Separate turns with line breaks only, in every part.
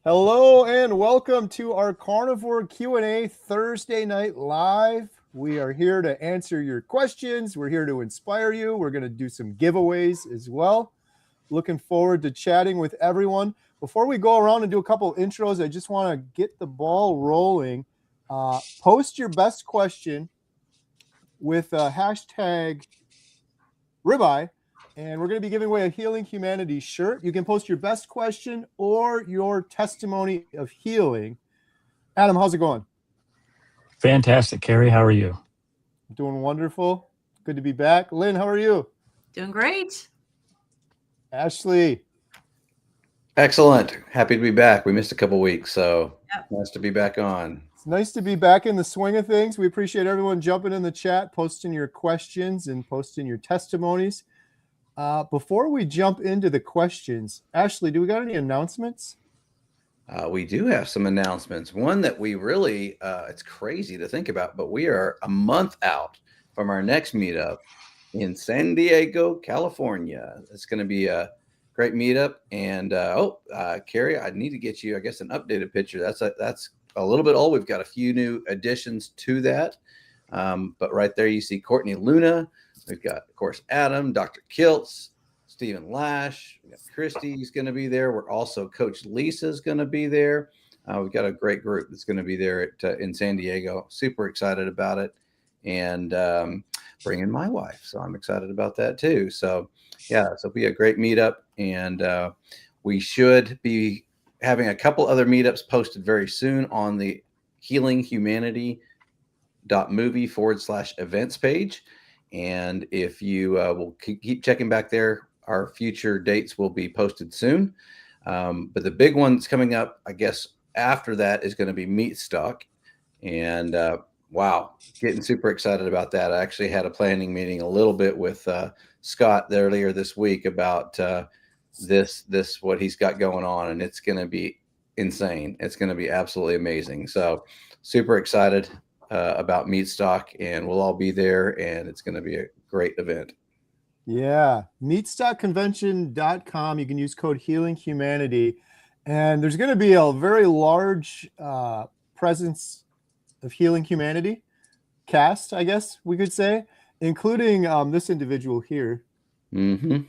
Hello and welcome to our Carnivore Q&A Thursday night live. We are here to answer your questions. We're here to inspire you. We're going to do some giveaways as well. Looking forward to chatting with everyone. Before we go around and do a couple intros, I just want to get the ball rolling. Post your best question with hashtag ribeye. And we're going to be giving away a Healing Humanity shirt. You can post your best question or your testimony of healing. Adam, how's it going?
Fantastic, Kerry. How are you?
Doing wonderful. Good to be back. Lynn, how are you?
Doing great.
Ashley.
Excellent. Happy to be back. We missed a couple weeks, so nice to be back on.
It's nice to be back in the swing of things. We appreciate everyone jumping in the chat, posting your questions and posting your testimonies. Before we jump into the questions, Ashley, do we got any announcements?
We do have some announcements. One that we really, it's crazy to think about, but we are a month out from our next meetup in San Diego, California. It's going to be a great meetup. And, Kerry, I need to get you, I guess, an updated picture. That's a little bit old. We've got a few new additions to that. But right there, you see Courtney Luna. We've got, of course, Adam, Dr. Kiltz, Stephen Lash. We got Christy's going to be there. We're also Coach Lisa's going to be there. We've got a great group that's going to be there in San Diego. Super excited about it, and bringing my wife. So I'm excited about that too. So yeah, so it'll be a great meetup, and we should be having a couple other meetups posted very soon on the healinghumanity.movie/events page. And if you will keep checking back there, our future dates will be posted soon. But the big one that's coming up, I guess, after that is going to be Meat Stock. And wow, getting super excited about that. I actually had a planning meeting a little bit with Scott earlier this week about this what he's got going on, and it's going to be insane. It's going to be absolutely amazing. So super excited about Meat Stock, and we'll all be there, and it's going to be a great event.
Yeah, meatstockconvention.com. You can use code HealingHumanity, and there's going to be a very large presence of Healing Humanity cast, I guess we could say, including this individual here.
Mm-hmm.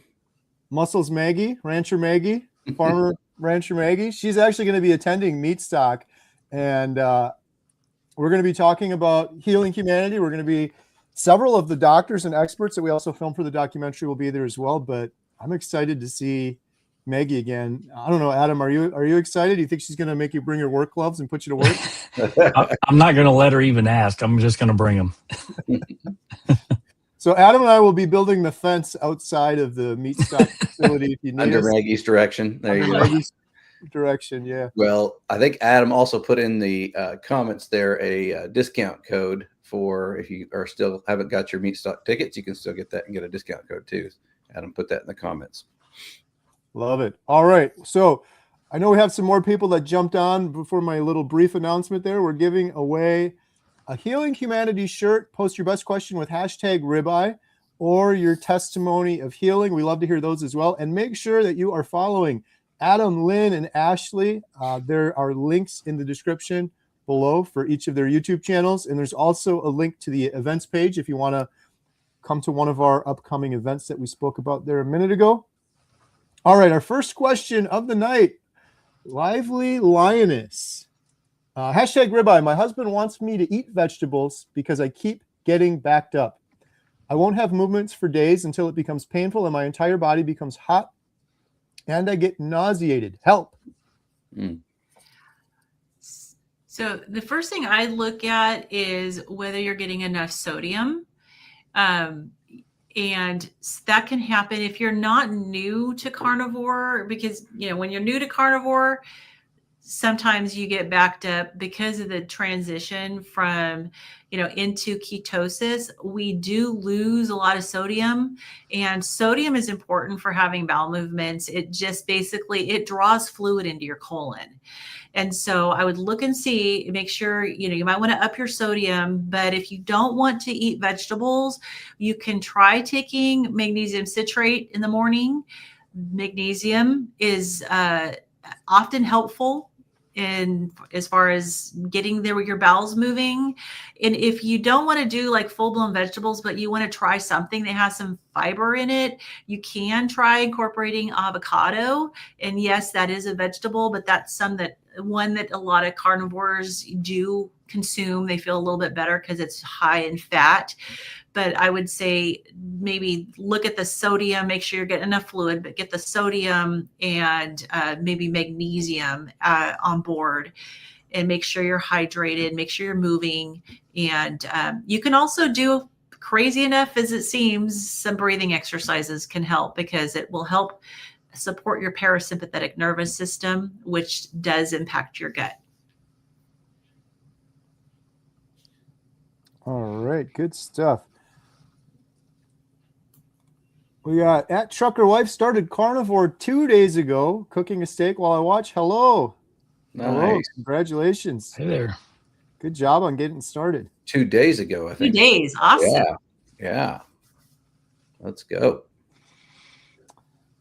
Muscles Maggie, Rancher Maggie, Farmer Rancher Maggie. She's actually going to be attending Meat Stock, and we're going to be talking about Healing Humanity. We're going to be several of the doctors and experts that we also filmed for the documentary will be there as well. But I'm excited to see Maggie again. I don't know, Adam, are you excited? Do you think she's going to make you bring your work gloves and put you to work?
I'm not going to let her even ask. I'm just going to bring them.
So Adam and I will be building the fence outside of the Meat Stock facility. If you need
Under
us.
Maggie's direction. There you go.
Maggie's direction, yeah.
Well, I think Adam also put in the comments there a discount code for if you are still haven't got your Meat Stock tickets, you can still get that and get a discount code too. Adam put that in the comments.
Love it. All right. So I know we have some more people that jumped on before my little brief announcement there. We're giving away a Healing Humanity shirt. Post your best question with hashtag ribeye or your testimony of healing. We love to hear those as well. And make sure that you are following Adam, Lynn, and Ashley. There are links in the description below for each of their YouTube channels. And there's also a link to the events page if you want to come to one of our upcoming events that we spoke about there a minute ago. All right, our first question of the night, Lively Lioness. Hashtag ribeye. My husband wants me to eat vegetables because I keep getting backed up. I won't have movements for days until it becomes painful and my entire body becomes hot and I get nauseated. Help.
So the first thing I look at is whether you're getting enough sodium. And that can happen if you're not new to carnivore, because, when you're new to carnivore, sometimes you get backed up because of the transition from, into ketosis. We do lose a lot of sodium, and sodium is important for having bowel movements. It just basically, it draws fluid into your colon. And so I would look and see, make sure, you might want to up your sodium, but if you don't want to eat vegetables, you can try taking magnesium citrate in the morning. Magnesium is often helpful in as far as getting there with your bowels moving. And if you don't want to do like full-blown vegetables, but you want to try something that has some fiber in it, you can try incorporating avocado. And yes, that is a vegetable, but that's one that a lot of carnivores do consume. They feel a little bit better because it's high in fat. But I would say maybe look at the sodium, make sure you're getting enough fluid, but get the sodium and maybe magnesium on board, and make sure you're hydrated, make sure you're moving. And you can also do, crazy enough as it seems, some breathing exercises can help, because it will help support your parasympathetic nervous system, which does impact your gut.
All right, good stuff. We got at Trucker Wife started carnivore 2 days ago, cooking a steak while I watch. Hello. Hello.
Nice.
Congratulations.
Hey there.
Good job on getting started.
2 days ago, I
2
think.
days. Awesome.
Yeah. Let's go.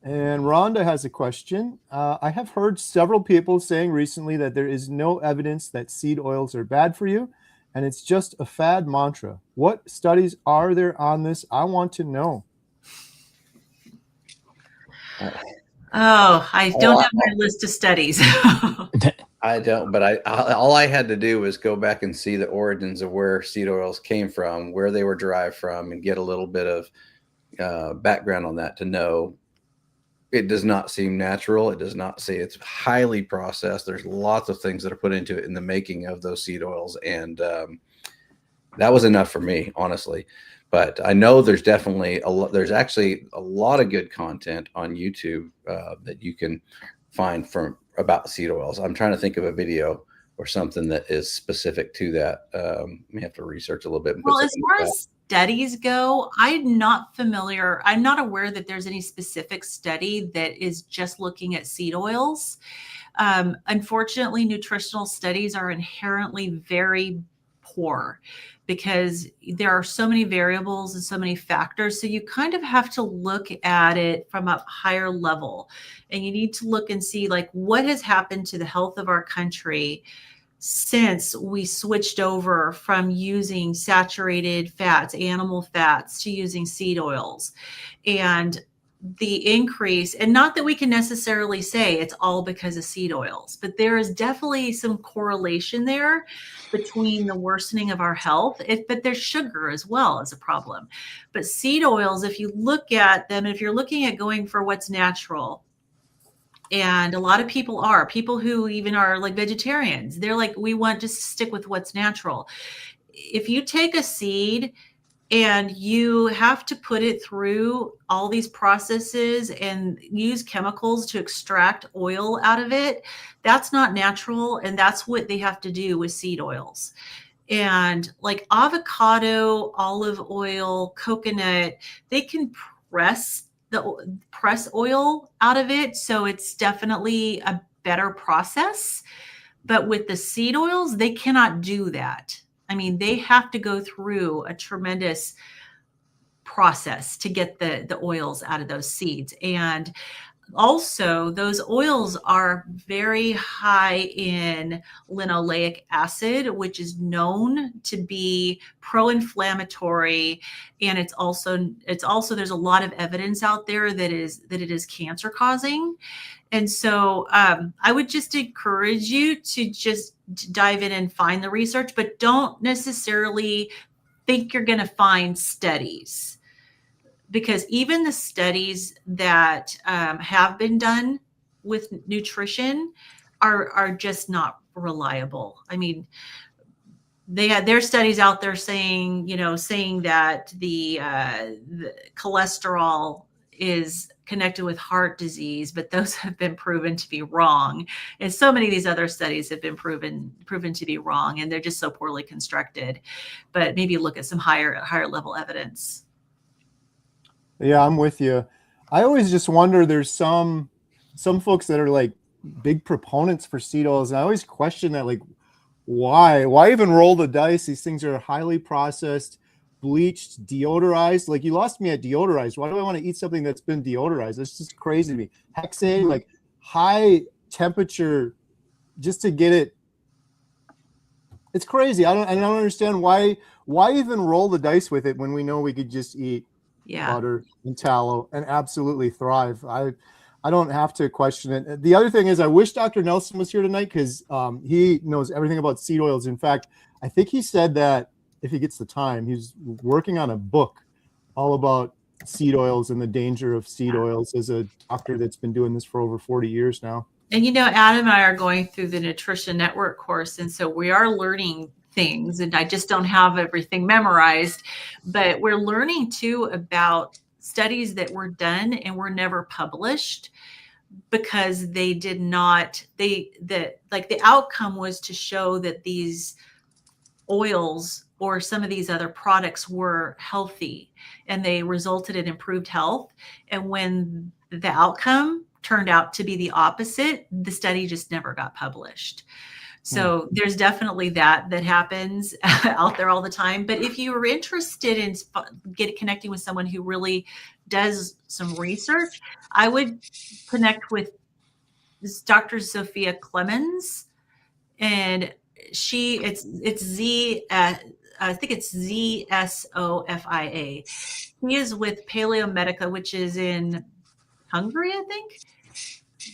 And Rhonda has a question. I have heard several people saying recently that there is no evidence that seed oils are bad for you, and it's just a fad mantra. What studies are there on this? I want to know.
I don't have my list of studies.
I don't, but all I had to do was go back and see the origins of where seed oils came from, where they were derived from, and get a little bit of background on that to know it does not seem natural. It does not say it's highly processed. There's lots of things that are put into it in the making of those seed oils. And that was enough for me, honestly. But I know there's definitely there's actually a lot of good content on YouTube that you can find about seed oils. I'm trying to think of a video or something that is specific to that. We have to research a little bit.
Well, as far as studies go, I'm not familiar. I'm not aware that there's any specific study that is just looking at seed oils. Unfortunately, nutritional studies are inherently very poor, because there are so many variables and so many factors. So you kind of have to look at it from a higher level, and you need to look and see like what has happened to the health of our country since we switched over from using saturated fats, animal fats, to using seed oils. And the increase, and not that we can necessarily say it's all because of seed oils, but there is definitely some correlation there between the worsening of our health. But there's sugar as well as a problem. But seed oils, if you look at them, if you're looking at going for what's natural, and a lot of people who even are like vegetarians, they're like, we want to stick with what's natural. If you take a seed and you have to put it through all these processes and use chemicals to extract oil out of it, that's not natural. And that's what they have to do with seed oils. And like avocado, olive oil, coconut, they can press oil out of it. So it's definitely a better process. But with the seed oils, they cannot do that. I mean, they have to go through a tremendous process to get the oils out of those seeds. And also, those oils are very high in linoleic acid, which is known to be pro-inflammatory. And it's also there's a lot of evidence out there that it is cancer causing. And so I would just encourage you to just dive in and find the research, but don't necessarily think you're going to find studies, because even the studies that have been done with nutrition are just not reliable. I mean, they had their studies out there saying that the cholesterol is connected with heart disease, but those have been proven to be wrong. And so many of these other studies have been proven to be wrong, and they're just so poorly constructed. But maybe look at some higher level evidence.
Yeah, I'm with you. I always just wonder, there's some folks that are like big proponents for seed oils, and I always question that, like, why even roll the dice? These things are highly processed, bleached, deodorized. Like, you lost me at deodorized. Why do I want to eat something that's been deodorized? That's just crazy to me. Hexane, like high temperature just to get it. It's crazy. I don't understand why even roll the dice with it when we know we could just eat butter and tallow and absolutely thrive. I don't have to question it. The other thing is, I wish Dr. Nelson was here tonight, because he knows everything about seed oils. In fact, I think he said that if he gets the time, he's working on a book all about seed oils and the danger of seed oils, as a doctor that's been doing this for over 40 years now.
And Adam and I are going through the Nutrition Network course, and so we are learning things, and I just don't have everything memorized, but we're learning too about studies that were done and were never published because they did not, the outcome was to show that these oils or some of these other products were healthy and they resulted in improved health. And when the outcome turned out to be the opposite, the study just never got published. So there's definitely that happens out there all the time. But if you are interested in connecting with someone who really does some research, I would connect with Dr. Sophia Clemens, and it's Z. I think it's ZSOFIA. He is with Paleomedica, which is in Hungary, I think.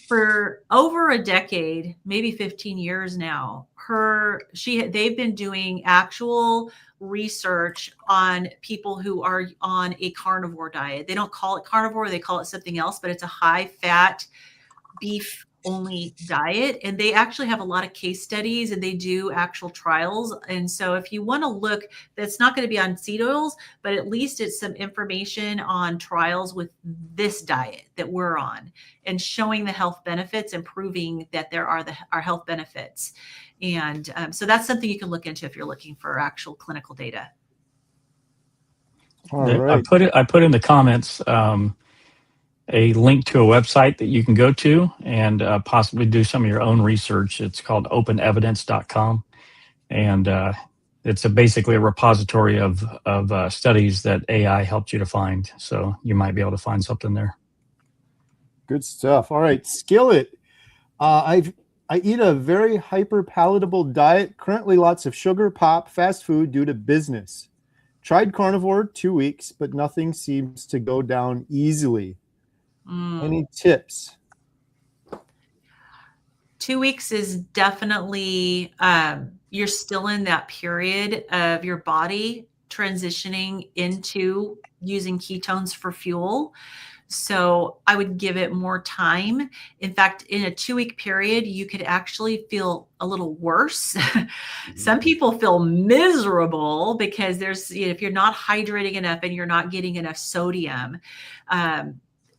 For over a decade, maybe 15 years now, they've been doing actual research on people who are on a carnivore diet. They don't call it carnivore, they call it something else, but it's a high fat beef only diet. And they actually have a lot of case studies and they do actual trials. And so if you want to look, that's not going to be on seed oils, but at least it's some information on trials with this diet that we're on and showing the health benefits and proving that there are health benefits. And so that's something you can look into if you're looking for actual clinical data.
All right.
I put in the comments a link to a website that you can go to and possibly do some of your own research. It's called openevidence.com. And it's basically a repository of studies that AI helped you to find. So you might be able to find something there.
Good stuff. All right. Skillet. I eat a very hyper palatable diet. Currently lots of sugar, pop, fast food due to business. Tried carnivore 2 weeks, but nothing seems to go down easily. Any tips?
2 weeks is definitely, you're still in that period of your body transitioning into using ketones for fuel. So I would give it more time. In fact, in a 2 week period, you could actually feel a little worse. Some people feel miserable because if you're not hydrating enough and you're not getting enough sodium,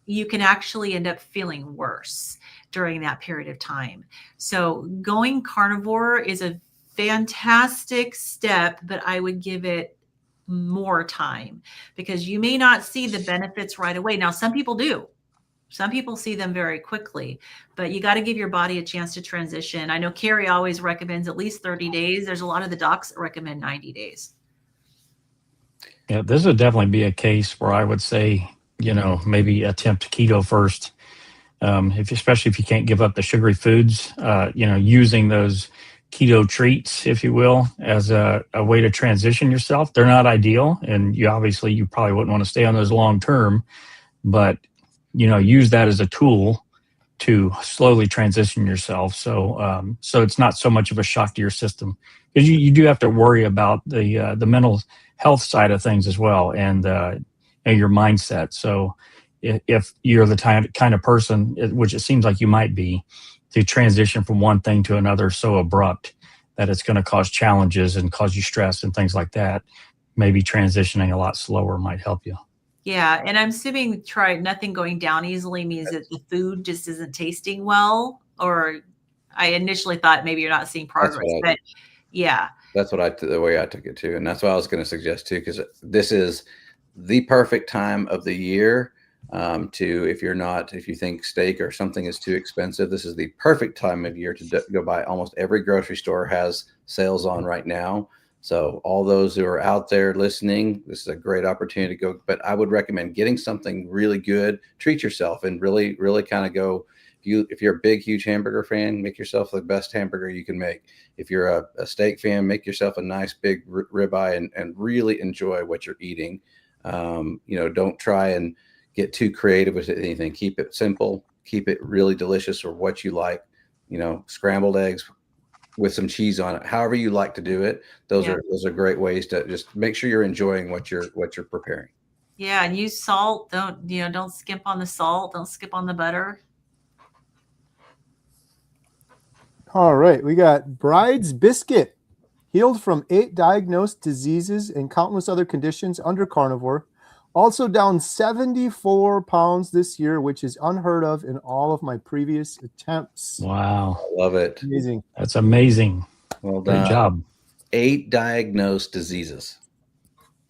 you can actually end up feeling worse during that period of time. So going carnivore is a fantastic step, but I would give it more time because you may not see the benefits right away. Now, some people do. Some people see them very quickly, but you got to give your body a chance to transition. I know Kerry always recommends at least 30 days. There's a lot of the docs that recommend 90 days.
Yeah, this would definitely be a case where I would say, maybe attempt keto first. Especially if you can't give up the sugary foods, using those keto treats, if you will, as a way to transition yourself. They're not ideal. And you probably wouldn't want to stay on those long term, but, use that as a tool to slowly transition yourself. So it's not so much of a shock to your system, because you do have to worry about the mental health side of things as well. And your mindset. So if you're the kind of person, which it seems like you might be, to transition from one thing to another so abrupt that it's going to cause challenges and cause you stress and things like that, maybe transitioning a lot slower might help you.
Yeah. And I'm assuming nothing going down easily means that the food just isn't tasting well, or I initially thought maybe you're not seeing progress, but yeah.
That's the way I took it too. And that's what I was going to suggest too, because this is the perfect time of the year if you think steak or something is too expensive, this is the perfect time of year to go buy. Almost every grocery store has sales on right now. So all those who are out there listening, this is a great opportunity to go. But I would recommend getting something really good, treat yourself, and really, really kind of go. If if you're a big, huge hamburger fan, make yourself the best hamburger you can make. If you're a steak fan, make yourself a nice big ribeye and really enjoy what you're eating. Don't try and get too creative with anything. Keep it simple. Keep it really delicious or what you like. Scrambled eggs with some cheese on it. However you like to do it. Those are great ways to just make sure you're enjoying what you're preparing.
Yeah, and use salt. Don't skimp on the salt. Don't skip on the butter.
All right, we got Bride's Biscuit, healed from 8 diagnosed diseases and countless other conditions under carnivore. Also down 74 pounds this year, which is unheard of in all of my previous attempts.
Wow.
I love it.
Amazing.
That's amazing.
Well done.
Good job.
8 diagnosed diseases.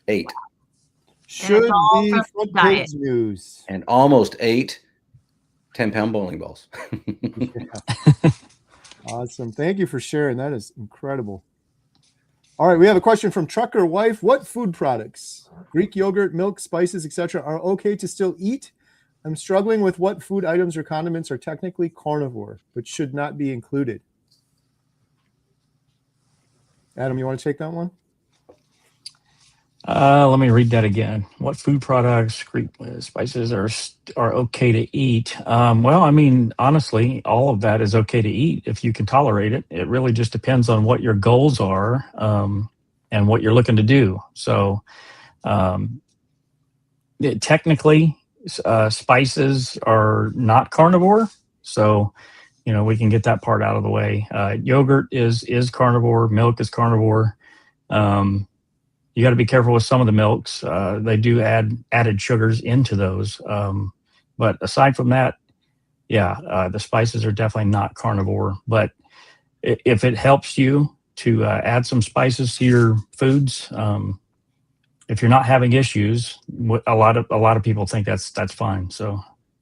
8.
Should
all
be
from
front
diet.
page news.
And almost 8 10-pound bowling balls.
Awesome. Thank you for sharing. That is incredible. All right, we have a question from Trucker Wife. What food products, Greek yogurt, milk, spices, etc., are okay to still eat? I'm struggling with what food items or condiments are technically carnivore, but should not be included. Adam, you want to take that one?
Let me read that again. What food products, Greek spices are okay to eat? Well, I mean, honestly, all of that is okay to eat if you can tolerate it. It really just depends on what your goals are and what you're looking to do. So, technically, spices are not carnivore. So, we can get that part out of the way. Yogurt is carnivore. Milk is carnivore. You got to be careful with some of the milks. They do add added sugars into those. But aside from that, the spices are definitely not carnivore. But if it helps you to add some spices to your foods, if you're not having issues, a lot of people think that's fine. So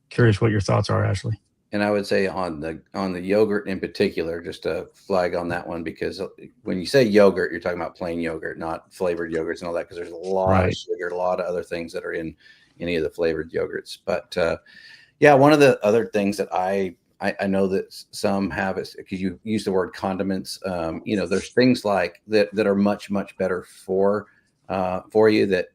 curious what your thoughts are, Ashley.
And I would say on the yogurt in particular, just a flag on that one, because when you say yogurt, you're talking about plain yogurt, not flavored yogurts and all that, because there's a lot of sugar, a lot of other things that are in any of the flavored yogurts. But one of the other things that I know that some have is, because you use the word condiments, there's things like that are much, much better for you that,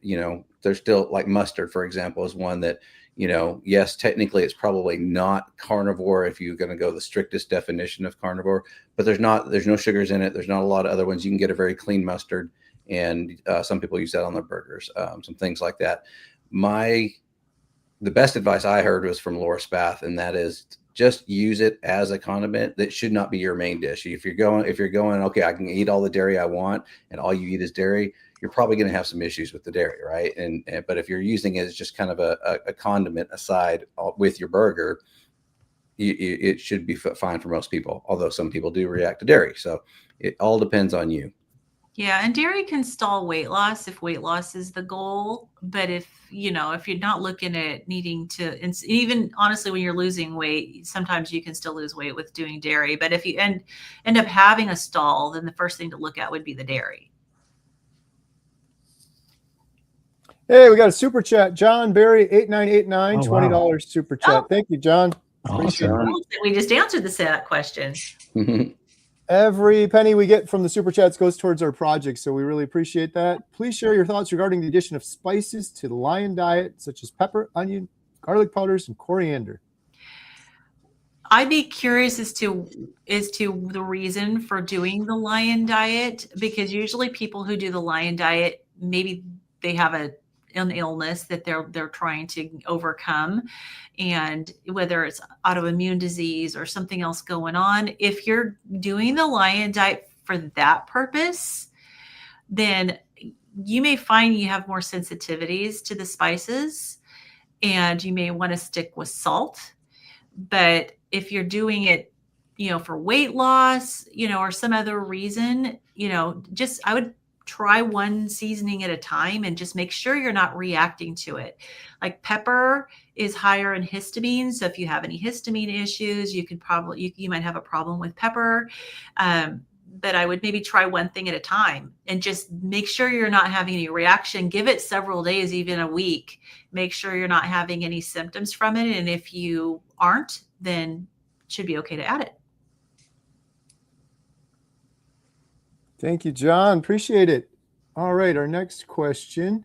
there's still, like mustard, for example, is one that, yes, technically it's probably not carnivore if you're going to go the strictest definition of carnivore, but there's no sugars in it. There's not a lot of other ones. You can get a very clean mustard, and some people use that on their burgers, some things like that. The best advice I heard was from Laura Spath, and that is just use it as a condiment. That should not be your main dish. If you're going, okay, I can eat all the dairy I want, and all you eat is dairy, you're probably going to have some issues with the dairy, right? But if you're using it as just kind of a condiment aside with your burger, it should be fine for most people, although some people do react to dairy. So it all depends on you.
Yeah, and dairy can stall weight loss if weight loss is the goal. But if you're not looking at needing to, and even honestly, when you're losing weight, sometimes you can still lose weight with doing dairy. But if you end up having a stall, then the first thing to look at would be the dairy.
Hey, we got a super chat. John Barry, 8989,
Oh,
$20
wow.
super chat.
Oh.
Thank you, John.
Awesome.
We just answered that question.
Every penny we get from the super chats goes towards our project, so we really appreciate that. Please share your thoughts regarding the addition of spices to the Lion diet, such as pepper, onion, garlic powders, and coriander.
I'd be curious as to the reason for doing the Lion diet, because usually people who do the Lion diet, maybe they have an illness that they're trying to overcome, and whether it's autoimmune disease or something else going on. If you're doing the Lion diet for that purpose, then you may find you have more sensitivities to the spices, and you may want to stick with salt. But if you're doing it, for weight loss, or some other reason, I would try one seasoning at a time and just make sure you're not reacting to it. Like pepper is higher in histamine. So if you have any histamine issues, you could probably, you might have a problem with pepper. But I would maybe try one thing at a time and just make sure you're not having any reaction. Give it several days, even a week. Make sure you're not having any symptoms from it. And if you aren't, then should be okay to add it.
Thank you, John. Appreciate it. All right, our next question.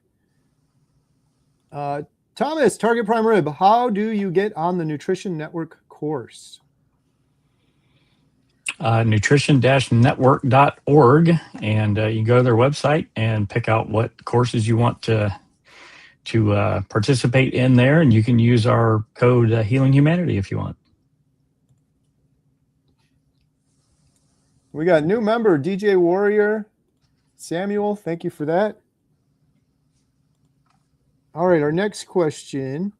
Thomas, Target Prime Rib, how do you get on the Nutrition Network course?
Nutrition-network.org, and you go to their website and pick out what courses you want to participate in there, and you can use our code Healing Humanity if you want.
We got new member, DJ Warrior. Samuel, thank you for that. All right, our next question.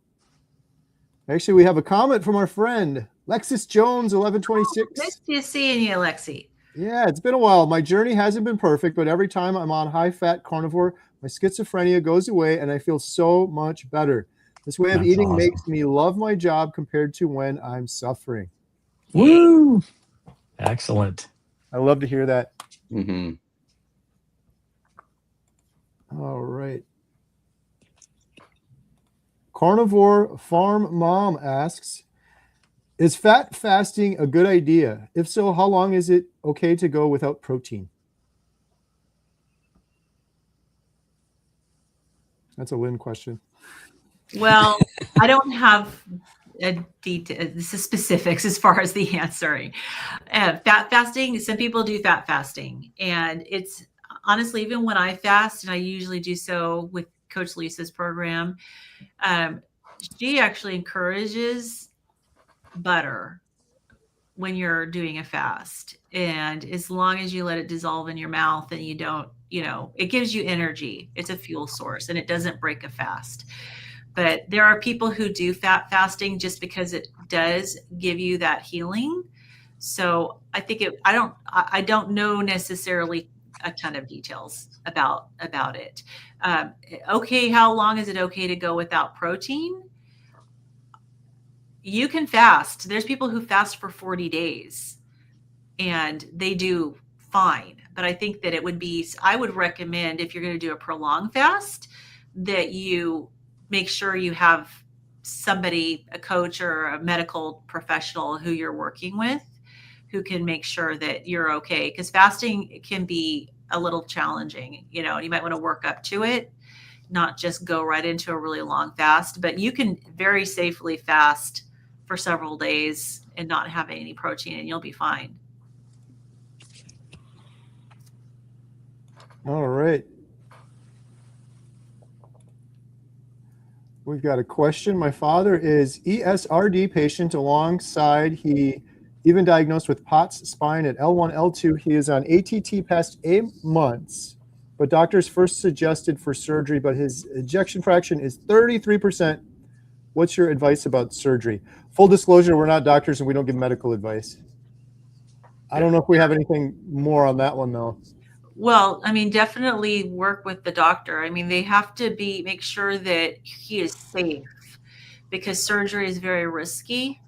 Actually, we have a comment from our friend, Lexus Jones, 1126.
Nice to seeing you, Lexi.
Yeah, it's been a while. My journey hasn't been perfect, but every time I'm on high-fat carnivore, my schizophrenia goes away and I feel so much better. This way of
That's
eating
awesome.
makes me love my job compared to when I'm suffering.
Woo! Excellent.
I love to hear that.
Mm-hmm.
All right. Carnivore Farm Mom asks, is fat fasting a good idea? If so, how long is it okay to go without protein? That's a Lynn question.
Well, I don't have the specifics as far as the answering. Fat fasting, some people do fat fasting. And it's honestly, even when I fast, and I usually do so with Coach Lisa's program, she actually encourages butter when you're doing a fast. And as long as you let it dissolve in your mouth and you don't, it gives you energy. It's a fuel source and it doesn't break a fast. But there are people who do fat fasting just because it does give you that healing. So I think I don't know necessarily a ton of details about it. Okay, how long is it okay to go without protein? You can fast. There's people who fast for 40 days and they do fine. But I think that I would recommend, if you're going to do a prolonged fast, that you make sure you have somebody, a coach or a medical professional who you're working with, who can make sure that you're okay. Because fasting can be a little challenging. You might want to work up to it, not just go right into a really long fast. But you can very safely fast for several days and not have any protein, and you'll be fine.
All right. We've got a question. My father is ESRD patient alongside. He even diagnosed with POTS spine at L1, L2. He is on ATT past 8 months, but doctors first suggested for surgery, but his ejection fraction is 33%. What's your advice about surgery? Full disclosure, we're not doctors and we don't give medical advice. I don't know if we have anything more on that one though.
Well, definitely work with the doctor. They have to make sure that he is safe, because surgery is very risky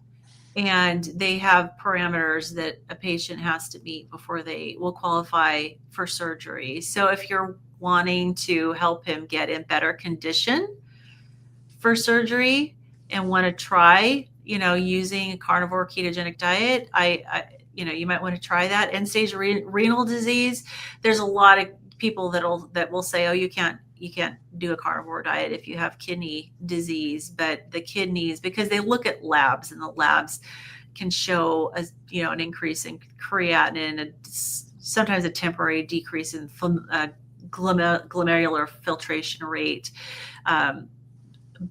and they have parameters that a patient has to meet before they will qualify for surgery. So if you're wanting to help him get in better condition for surgery and want to try, using a carnivore ketogenic diet, you might want to try that. End-stage renal disease. There's a lot of people that will say, oh, you can't do a carnivore diet if you have kidney disease. But the kidneys, because they look at labs, and the labs can show an increase in creatinine, sometimes a temporary decrease in glomerular filtration rate.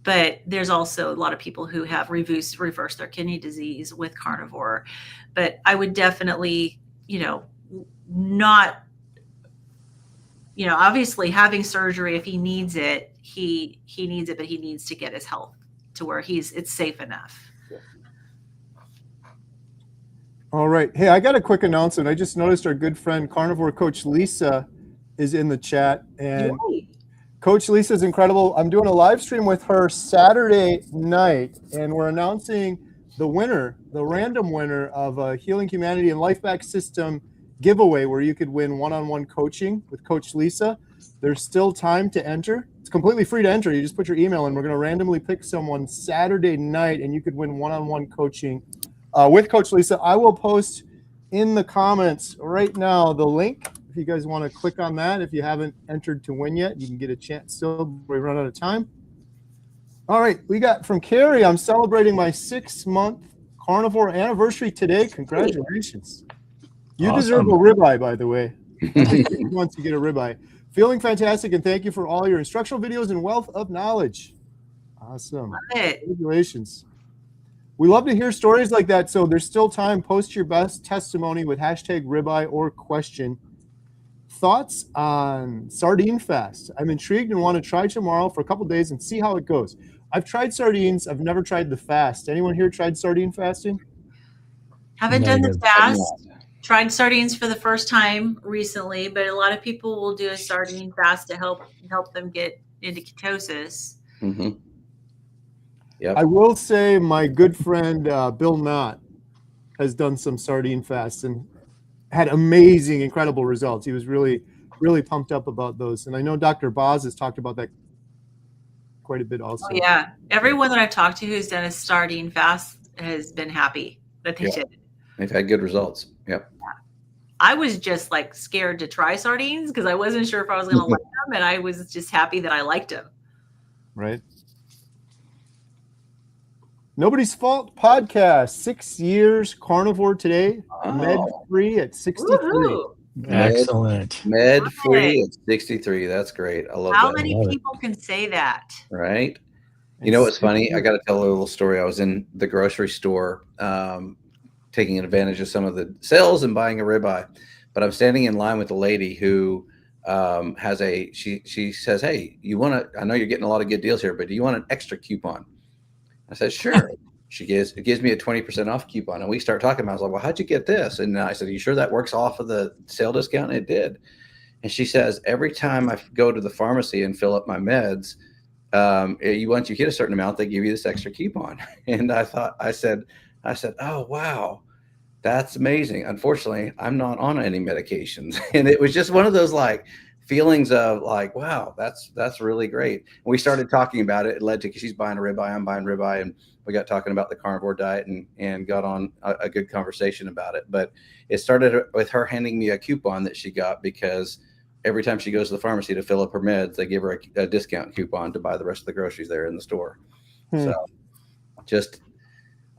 But there's also a lot of people who have reversed their kidney disease with carnivore. But I would definitely, not, obviously having surgery, if he needs it, he needs it, but he needs to get his health to where it's safe enough.
All right. Hey, I got a quick announcement. I just noticed our good friend Carnivore Coach Lisa is in the chat, and
Yay.
Coach Lisa is incredible. I'm doing a live stream with her Saturday night, and we're announcing the random winner of a Healing Humanity and Life Back System giveaway, where you could win one-on-one coaching with Coach Lisa. There's still time to enter. It's completely free to enter. You just put your email in. We're going to randomly pick someone Saturday night, and you could win one-on-one coaching with Coach Lisa. I will post in the comments right now the link. If you guys want to click on that, if you haven't entered to win yet, you can get a chance still before we run out of time. All right, we got from Kerry. I'm celebrating my 6-month carnivore anniversary today. Congratulations. You deserve a ribeye, by the way. Every 6 months you get a ribeye. Feeling fantastic, and thank you for all your instructional videos and wealth of knowledge. Awesome.
Love it.
Congratulations. We love to hear stories like that, so there's still time. Post your best testimony with hashtag ribeye or question. Thoughts on sardine fast? I'm intrigued and want to try tomorrow for a couple days and see how it goes. I've tried sardines. I've never tried the fast. Anyone here tried sardine fasting?
Haven't done the
Negative.
fast. Tried sardines for the first time recently, but a lot of people will do a sardine fast to help them get into ketosis.
Mm-hmm. Yep.
I will say my good friend Bill Knott has done some sardine fasts and had amazing, incredible results. He was really, really pumped up about those. And I know Dr. Boz has talked about that quite a bit also.
Oh, yeah. Everyone that I've talked to who's done a sardine fast has been happy that they did.
They've had good results. Yep.
I was just like scared to try sardines because I wasn't sure if I was going to like them. And I was just happy that I liked them.
Right. Nobody's Fault podcast. 6 years carnivore today. Med free at 63.
Woo-hoo.
Excellent.
Med free at 63. That's great. I love
How
that.
many people can say that?
Right. You know what's funny? I got to tell a little story. I was in the grocery store taking advantage of some of the sales and buying a ribeye, but I'm standing in line with a lady who has she says, "Hey, I know you're getting a lot of good deals here, but do you want an extra coupon?" I said, "Sure." It gives me a 20% off coupon. And we start talking about it. I was like, "Well, how'd you get this?" And I said, "Are you sure that works off of the sale discount?" And it did. And she says, "Every time I go to the pharmacy and fill up my meds, once you hit a certain amount, they give you this extra coupon." And I said, "Oh, wow, that's amazing." Unfortunately, I'm not on any medications. And it was just one of those like feelings of like, wow, that's really great. And we started talking about it. It led to, she's buying a ribeye, I'm buying ribeye. And we got talking about the carnivore diet and got on a good conversation about it. But it started with her handing me a coupon that she got because every time she goes to the pharmacy to fill up her meds, they give her a discount coupon to buy the rest of the groceries there in the store. So just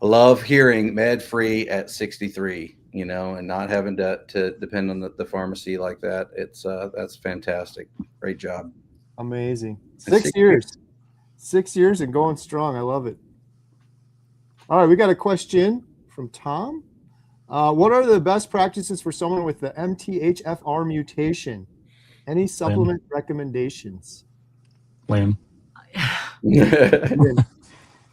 love hearing med free at 63, and not having to depend on the pharmacy like that. That's fantastic. Great job.
Amazing. 6 years. 6 years and going strong. I love it. All right, we got a question from Tom. What are the best practices for someone with the MTHFR mutation? Any supplement recommendations?
Lynn.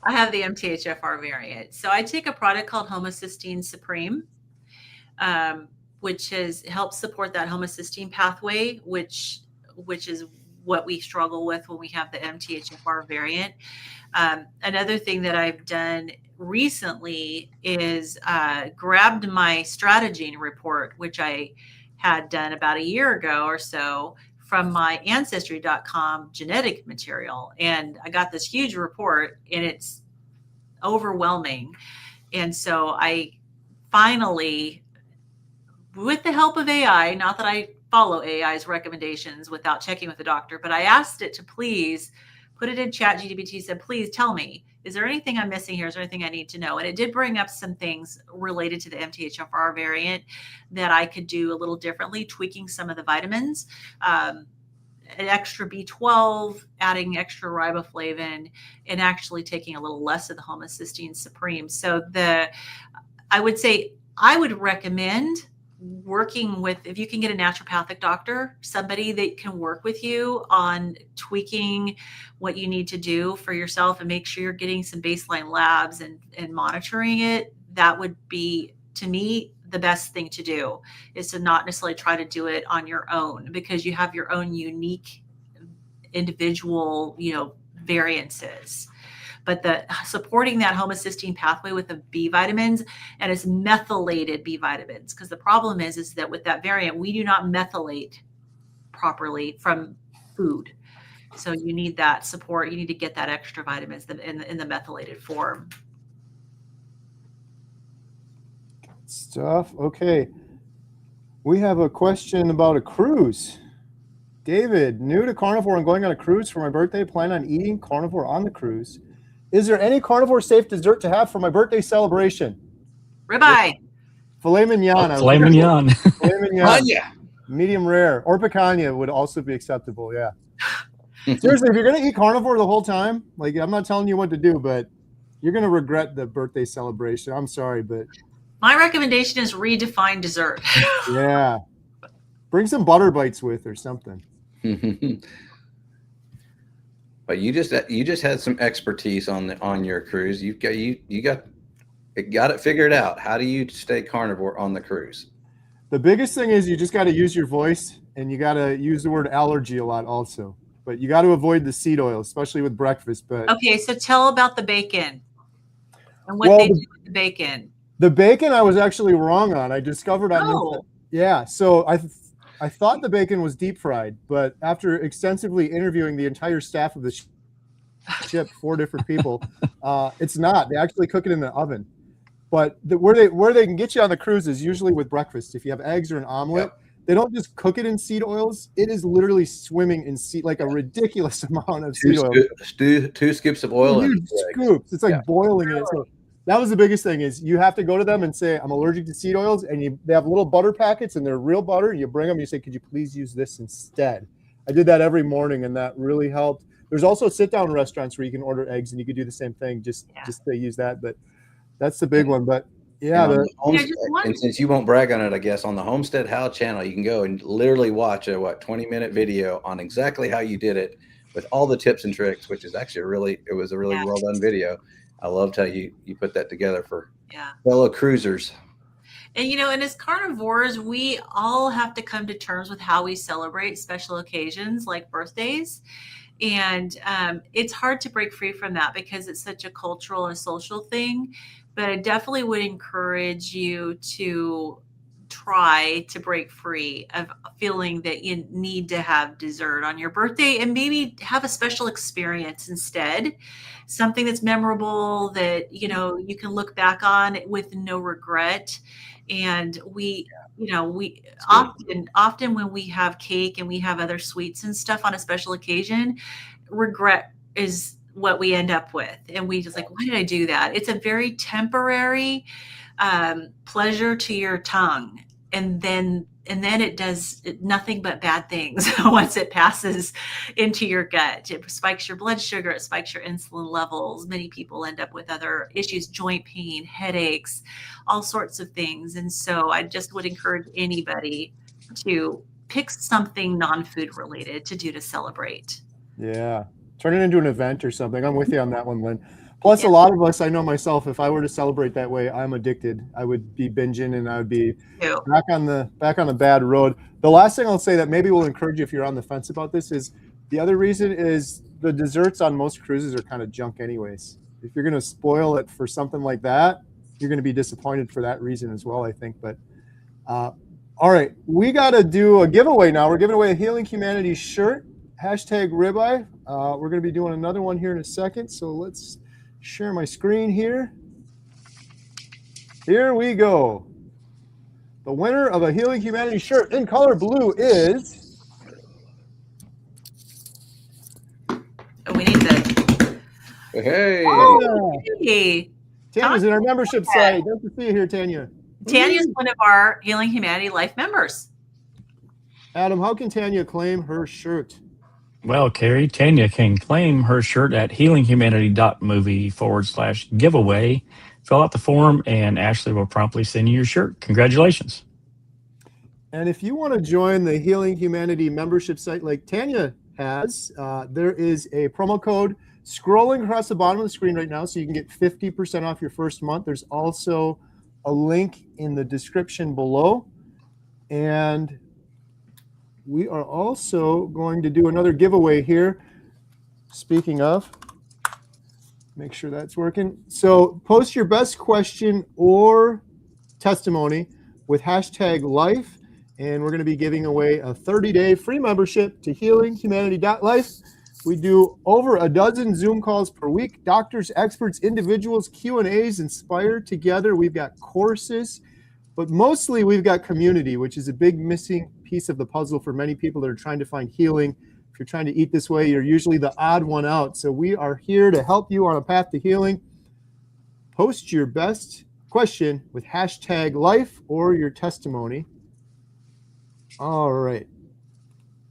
I have the MTHFR variant. So I take a product called Homocysteine Supreme, which helps support that homocysteine pathway, which is what we struggle with when we have the MTHFR variant. Another thing that I've done recently is grabbed my Strategene report, which I had done about a year ago or so from my ancestry.com genetic material. And I got this huge report and it's overwhelming. And so I finally, with the help of AI, not that I follow AI's recommendations without checking with the doctor, but I asked it to please put it in ChatGPT, said, please tell me, is there anything I'm missing here? Is there anything I need to know? And it did bring up some things related to the MTHFR variant that I could do a little differently, tweaking some of the vitamins, an extra B12, adding extra riboflavin, and actually taking a little less of the homocysteine supreme. So I would say I would recommend working with, if you can get a naturopathic doctor, somebody that can work with you on tweaking what you need to do for yourself and make sure you're getting some baseline labs and monitoring it. That would be, to me, the best thing to do, is to not necessarily try to do it on your own, because you have your own unique individual, variances. But supporting that homocysteine pathway with the B vitamins, and it's methylated B vitamins, because the problem is that with that variant, we do not methylate properly from food. So you need that support. You need to get that extra vitamins in the methylated form.
stuff. Okay. We have a question about a cruise. David, new to carnivore and going on a cruise for my birthday. Plan on eating carnivore on the cruise. Is there any carnivore safe dessert to have for my birthday celebration?
Ribeye.
Filet mignon.
Filet mignon.
Filet mignon.
Yeah.
Medium rare. Or picanha would also be acceptable. Yeah. Seriously, if you're going to eat carnivore the whole time, like, I'm not telling you what to do, but you're going to regret the birthday celebration. I'm sorry, but
My recommendation is redefine dessert.
yeah. Bring some butter bites with or something.
But you just had some expertise on your cruise. You got it figured out. How do you stay carnivore on the cruise?
The biggest thing is you just got to use your voice, and you got to use the word allergy a lot also. But you got to avoid the seed oil, especially with breakfast. But
Okay, so tell about the bacon and what
Well,
they do with the bacon.
the bacon I was actually wrong on. I discovered on
Oh.
yeah. So I thought the bacon was deep fried, but after extensively interviewing the entire staff of the ship, 4 different people, it's not. They actually cook it in the oven. But where they can get you on the cruise is usually with breakfast. If you have eggs or an omelet, they don't just cook it in seed oils. It is literally swimming in seed, like a ridiculous amount of seed oil.
2 scoops of oil.
Huge
and
scoops. It's like
Yeah.
boiling it. So that was the biggest thing is you have to go to them and say, I'm allergic to seed oils. And they have little butter packets and they're real butter. You bring them, you say, could you please use this instead? I did that every morning and that really helped. There's also sit-down restaurants where you can order eggs and you could do the same thing. Just to use that. But that's the big one. But yeah.
And, and since you won't brag on it, I guess on the Homestead How channel, you can go and literally watch a 20-minute video on exactly how you did it with all the tips and tricks, which is actually it was a really well done video. I loved how you put that together for fellow cruisers.
And, and as carnivores, we all have to come to terms with how we celebrate special occasions like birthdays. And it's hard to break free from that because it's such a cultural and social thing. But I definitely would encourage you to try to break free of feeling that you need to have dessert on your birthday and maybe have a special experience instead. Something that's memorable that, you can look back on with no regret. And we often when we have cake and we have other sweets and stuff on a special occasion, regret is what we end up with. And we just like, why did I do that? It's a very temporary pleasure to your tongue. And then it does nothing but bad things once it passes into your gut. It spikes your blood sugar, it spikes your insulin levels. Many people end up with other issues, joint pain, headaches, all sorts of things. And so I just would encourage anybody to pick something non-food related to do to celebrate.
Yeah. Turn it into an event or something. I'm with you on that one, Lynn. Plus, a lot of us, I know myself, if I were to celebrate that way, I'm addicted. I would be binging and I would be back on the bad road. The last thing I'll say that maybe will encourage you if you're on the fence about this is the other reason is the desserts on most cruises are kind of junk anyways. If you're going to spoil it for something like that, you're going to be disappointed for that reason as well, I think. But all right, we got to do a giveaway now. We're giving away a Healing Humanity shirt, #ribeye. We're going to be doing another one here in a second. So let's share my screen here. Here we go. The winner of a Healing Humanity shirt in color blue is...
Oh, we need the...
Hey.
Oh, hey.
Tanya's in our membership site. Nice to see you here, Tanya.
Tanya's one of our Healing Humanity Life members.
Adam, how can Tanya claim her shirt?
Well, Kerry, Tanya can claim her shirt at healinghumanity.movie/giveaway. Fill out the form and Ashley will promptly send you your shirt. Congratulations.
And if you want to join the Healing Humanity membership site like Tanya has, there is a promo code scrolling across the bottom of the screen right now so you can get 50% off your first month. There's also a link in the description below. And we are also going to do another giveaway here. Speaking of, make sure that's working. So post your best question or testimony with #life, and we're going to be giving away a 30-day free membership to healinghumanity.life. We do over a dozen Zoom calls per week. Doctors, experts, individuals, Q&As, inspire together. We've got courses. But mostly we've got community, which is a big missing piece of the puzzle for many people that are trying to find healing. If you're trying to eat this way, you're usually the odd one out. So we are here to help you on a path to healing. Post your best question with hashtag life or your testimony. All right.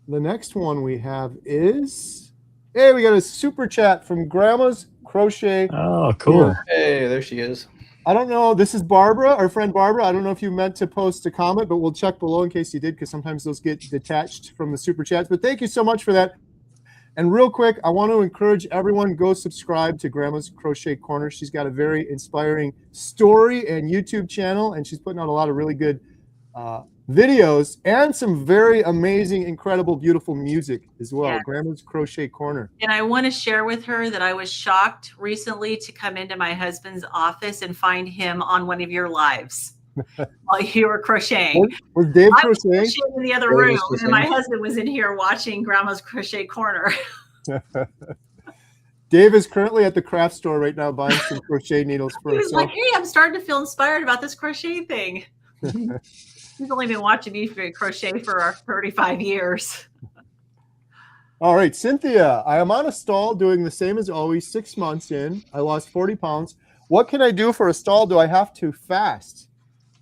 The next one we have is, hey, we got a super chat from Grandma's Crochet.
Oh, cool.
Hey, there she is.
I don't know. This is Barbara, our friend Barbara. I don't know if you meant to post a comment, but we'll check below in case you did, because sometimes those get detached from the super chats. But thank you so much for that. And real quick, I want to encourage everyone, go subscribe to Grandma's Crochet Corner. She's got a very inspiring story and YouTube channel, and she's putting out a lot of really good videos and some very amazing, incredible, beautiful music as well.
Yeah.
Grandma's Crochet Corner.
And I want to share with her that I was shocked recently to come into my husband's office and find him on one of your lives while you were crocheting.
Was Dave
I was
crocheting?
crocheting in the other room, and my husband was in here watching Grandma's Crochet Corner.
Dave is currently at the craft store right now buying some crochet needles for
He was
himself.
like, hey, I'm starting to feel inspired about this crochet thing. He's only been watching me crochet for 35 years.
All right, Cynthia, I am on a stall doing the same as always, 6 months in. I lost 40 pounds. What can I do for a stall? Do I have to fast?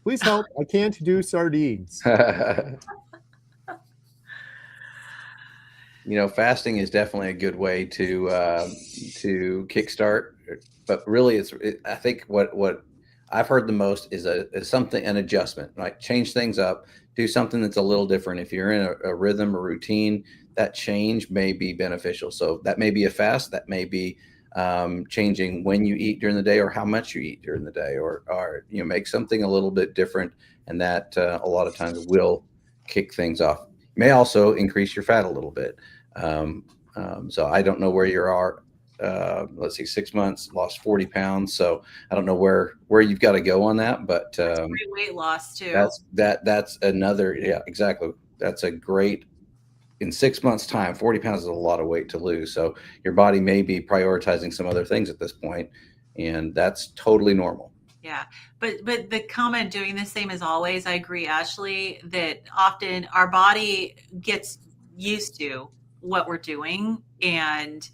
Please help. I can't do sardines.
You know, fasting is definitely a good way to kickstart. But really, I think what I've heard the most is an adjustment, like change things up, do something that's a little different. If you're in a rhythm or routine, that change may be beneficial. So that may be a fast, that may be changing when you eat during the day or how much you eat during the day, or you know, make something a little bit different, and that a lot of times will kick things off. You may also increase your fat a little bit. So I don't know where you are. Let's see, 6 months, lost 40 pounds. So I don't know where you've got to go on that, but
that's great weight loss too.
That's another, yeah, exactly. That's a great, in 6 months time, 40 pounds is a lot of weight to lose. So your body may be prioritizing some other things at this point, and that's totally normal.
Yeah. But the comment, doing the same as always, I agree, Ashley, that often our body gets used to what we're doing and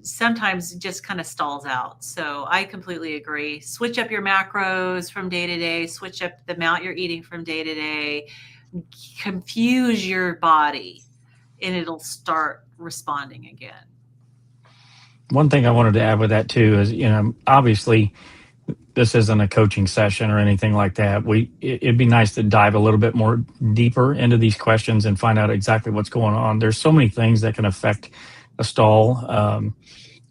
sometimes just kind of stalls out. So I completely agree. Switch up your macros from day to day, switch up the amount you're eating from day to day, confuse your body, and it'll start responding again.
One thing I wanted to add with that too is, you know, obviously this isn't a coaching session or anything like that. It'd be nice to dive a little bit more deeper into these questions and find out exactly what's going on. There's so many things that can affect a stall.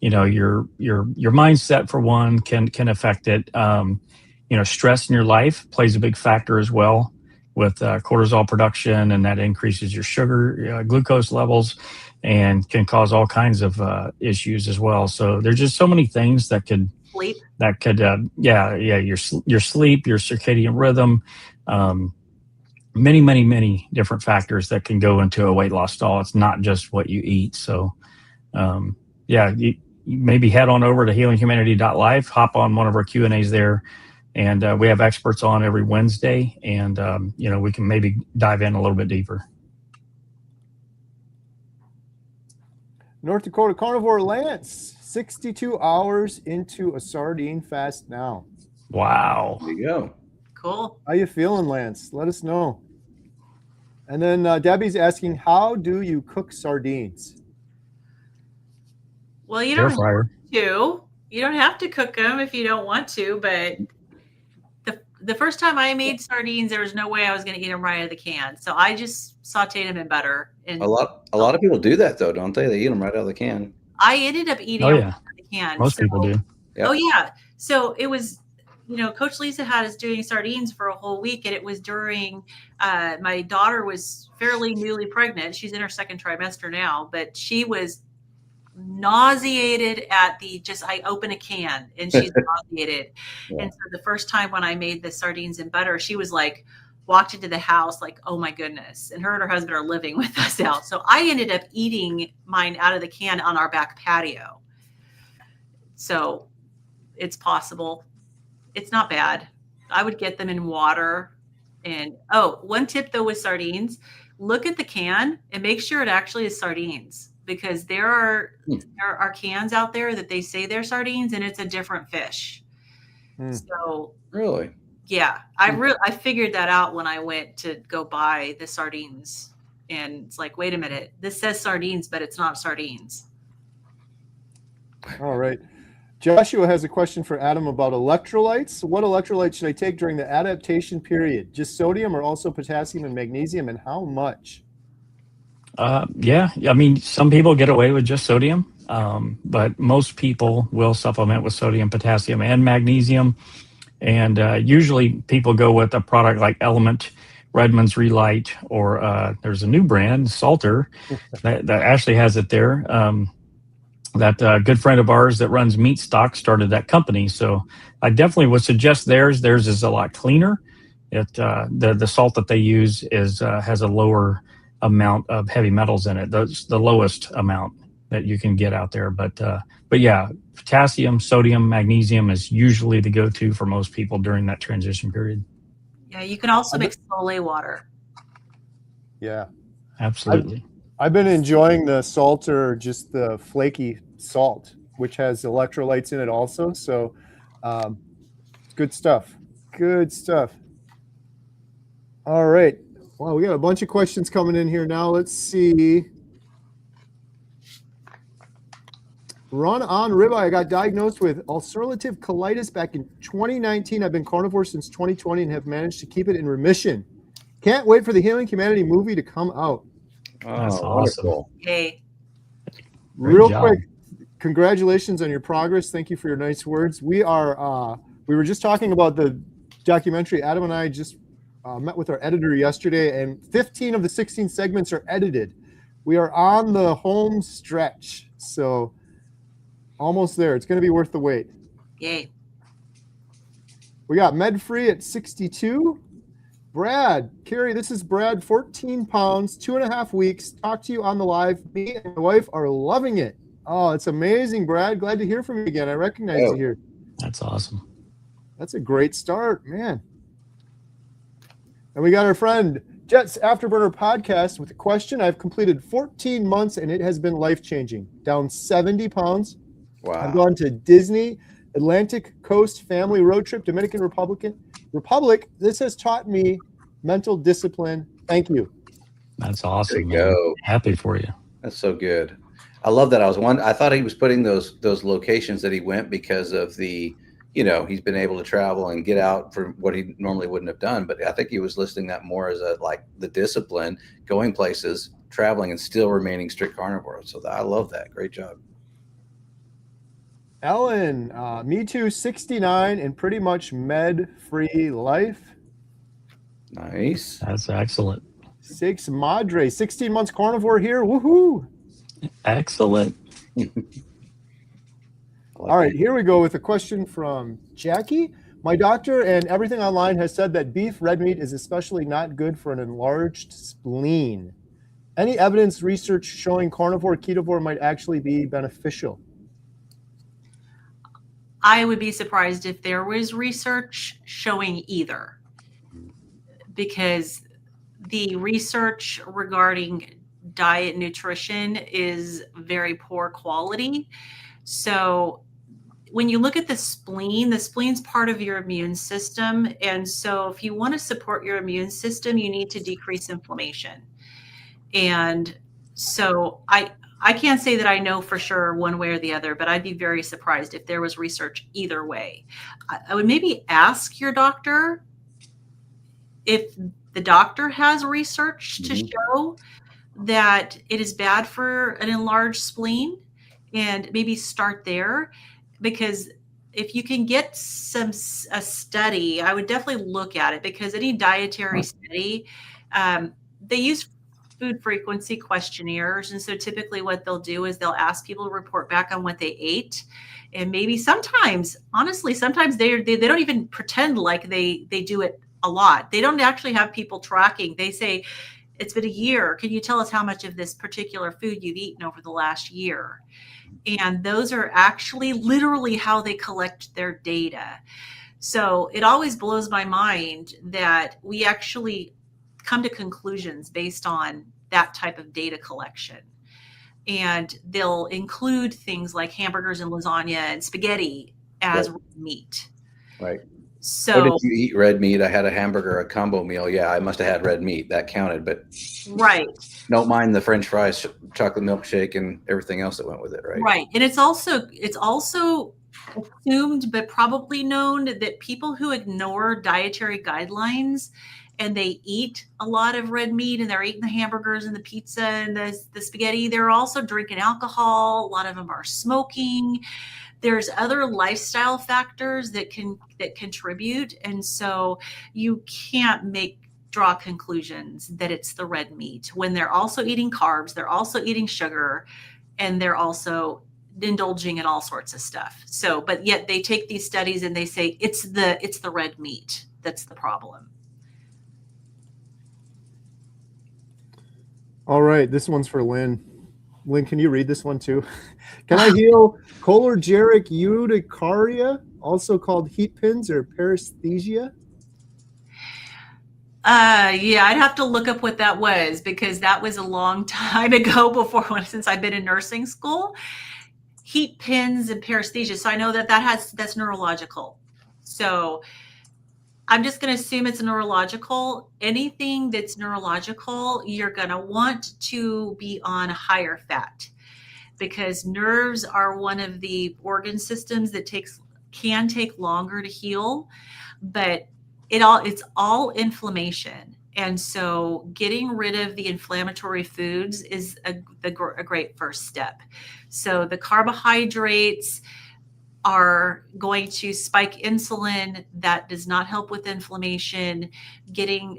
You know, your mindset for one can affect it. You know, stress in your life plays a big factor as well with cortisol production, and that increases your sugar, glucose levels, and can cause all kinds of issues as well. So there's just so many things that could
sleep.
That could, your sleep, your circadian rhythm, many different factors that can go into a weight loss stall. It's not just what you eat. So, you maybe head on over to healinghumanity.life, hop on one of our Q&As there, and we have experts on every Wednesday, and you know, we can maybe dive in a little bit deeper.
North Dakota carnivore Lance, 62 hours into a sardine fast now.
Wow.
There you go.
Cool.
How you feeling, Lance? Let us know. And then Debbie's asking, how do you cook sardines?
Well, you
Air
don't
fryer.
have to. You don't have to cook them if you don't want to, but the first time I made sardines, there was no way I was going to eat them right out of the can. So I just sauteed them in butter. And
A lot of people do that though, don't they? They eat them right out of the can.
I ended up eating them out of the can.
Most people do.
Yep.
Oh yeah. So it was, you know, Coach Lisa had us doing sardines for a whole week, and it was during my daughter was fairly newly pregnant. She's in her second trimester now, but she was nauseated at I open a can and she's nauseated.
Yeah.
And so the first time when I made the sardines and butter, she was like, walked into the house like, oh my goodness. And her husband are living with us now. So I ended up eating mine out of the can on our back patio. So it's possible. It's not bad. I would get them in water. And oh, one tip though with sardines, look at the can and make sure it actually is sardines, because there are cans out there that they say they're sardines and it's a different fish. So
Really?
yeah, I figured that out when I went to go buy the sardines, and it's like, wait a minute, this says sardines, but it's not sardines.
All right. Joshua has a question for Adam about electrolytes. What electrolytes should I take during the adaptation period? Just sodium or also potassium and magnesium, and how much?
Yeah, I mean, some people get away with just sodium, but most people will supplement with sodium, potassium, and magnesium. And usually people go with a product like Element, Redmond's Relight, or there's a new brand, Salter, that actually has it there. That good friend of ours that runs Meat Stock started that company. So I definitely would suggest theirs. Theirs is a lot cleaner. The salt that they use has a lower amount of heavy metals in it. That's the lowest amount that you can get out there. But yeah, potassium, sodium, magnesium is usually the go-to for most people during that transition period.
Yeah, you can also make Soleil water.
Yeah,
absolutely.
I've been enjoying the Salter, just the flaky salt, which has electrolytes in it also. So good stuff. Good stuff. All right. Well, we got a bunch of questions coming in here now. Let's see. Run on ribeye. I got diagnosed with ulcerative colitis back in 2019. I've been carnivore since 2020 and have managed to keep it in remission. Can't wait for the Healing Humanity movie to come out.
That's awesome.
Wonderful.
Hey,
Real quick, congratulations on your progress. Thank you for your nice words. We were just talking about the documentary. Adam and I just met with our editor yesterday, and 15 of the 16 segments are edited. We are on the home stretch, so almost there. It's going to be worth the wait.
yay.
We got MedFree at 62. Brad, Kerry, this is Brad, 14 pounds, 2.5 weeks. Talk to you on the live. Me and my wife are loving it. Oh, it's amazing, Brad. Glad to hear from you again. I recognize you here.
That's awesome.
That's a great start, man. And we got our friend Jets Afterburner Podcast with a question. I've completed 14 months and it has been life-changing. Down 70 pounds.
Wow.
I've gone to Disney, Atlantic Coast family road trip, Dominican Republic. This has taught me mental discipline. Thank you.
That's awesome.
There you go.
Happy for you.
That's so good. I love that. I thought he was putting those locations that he went because of the, he's been able to travel and get out for what he normally wouldn't have done. But I think he was listing that more as the discipline, going places, traveling, and still remaining strict carnivore. So I love that. Great job.
Ellen, me too, 69 and pretty much med-free life.
Nice.
That's excellent.
6 Madre, 16 months carnivore here. Woohoo!
Excellent.
All right, here we go with a question from Jackie. My doctor and everything online has said that beef red meat is especially not good for an enlarged spleen. Any evidence, research showing carnivore, ketovore might actually be beneficial?
I would be surprised if there was research showing either, because the research regarding diet nutrition is very poor quality. So when you look at the spleen's part of your immune system. And so if you want to support your immune system, you need to decrease inflammation. And so I can't say that I know for sure one way or the other, but I'd be very surprised if there was research either way. I would maybe ask your doctor if the doctor has research to show that it is bad for an enlarged spleen, and maybe start there. Because if you can get a study, I would definitely look at it, because any dietary study, they use food frequency questionnaires. And so typically what they'll do is they'll ask people to report back on what they ate. And maybe sometimes they don't even pretend like they do it a lot. They don't actually have people tracking. They say, it's been a year. Can you tell us how much of this particular food you've eaten over the last year? And those are actually literally how they collect their data. So it always blows my mind that we actually come to conclusions based on that type of data collection. And they'll include things like hamburgers and lasagna and spaghetti as
Right.
meat.
Right.
So,
oh, did you eat red meat? I had a hamburger, a combo meal. Yeah, I must have had red meat. That counted, but
right.
don't mind the French fries, chocolate milkshake, and everything else that went with it, right?
Right. And it's also assumed, but probably known, that people who ignore dietary guidelines and they eat a lot of red meat and they're eating the hamburgers and the pizza and the spaghetti, they're also drinking alcohol. A lot of them are smoking. There's other lifestyle factors that contribute. And so you can't draw conclusions that it's the red meat when they're also eating carbs, they're also eating sugar, and they're also indulging in all sorts of stuff. So, but yet they take these studies and they say it's the red meat that's the problem.
All right, this one's for Lynn. Lynn, can you read this one too? Can I heal chologeric urticaria, also called heat pins or paresthesia?
Yeah, I'd have to look up what that was, because that was a long time ago since I've been in nursing school. Heat pins and paresthesia. So I know that's neurological. So I'm just going to assume it's neurological. Anything that's neurological, you're going to want to be on higher fat, because nerves are one of the organ systems that can take longer to heal, but it's all inflammation. And so getting rid of the inflammatory foods is a great first step. So the carbohydrates are going to spike insulin. That does not help with inflammation.